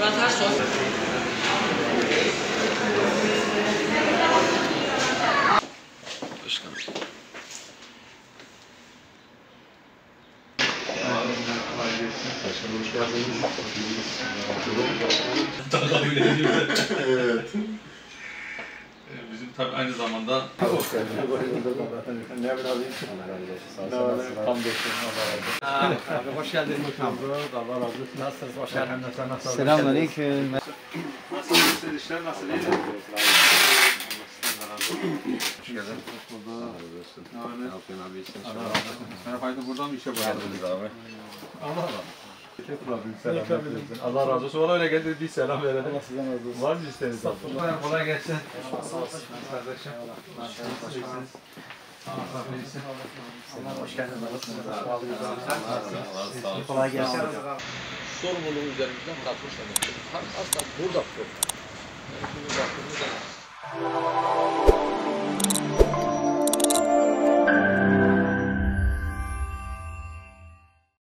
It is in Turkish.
Levent Ersoy. Başkanım. Başkanım hoş geldiniz. Evet. Bizim tabii aynı zamanda Hoş geldiniz. Ne yapın abi? Abi hoş geldin. Allah razı olsun. Nasılsınız? Hoş geldiniz. Selamünaleyküm. Nasılsınız? İşler nasıl? İyi mi? hoş geldin. Ne yapıyorsun abi? Allah razı olsun. Merhaba, buradan mı işe başladınız abi? Allah Allah. Allah razı olsun. Valla öyle geldi bir selam verelim. Allah sizden razı olsun. Var mı isteğiniz? Kolay gelsin. Kardeşim. Allah hoş geldiniz. Kolay gelsin. Sorumluluğu üzerimizden kalkmış demektir. Aslında burada problem. Yani bunu baktığımızda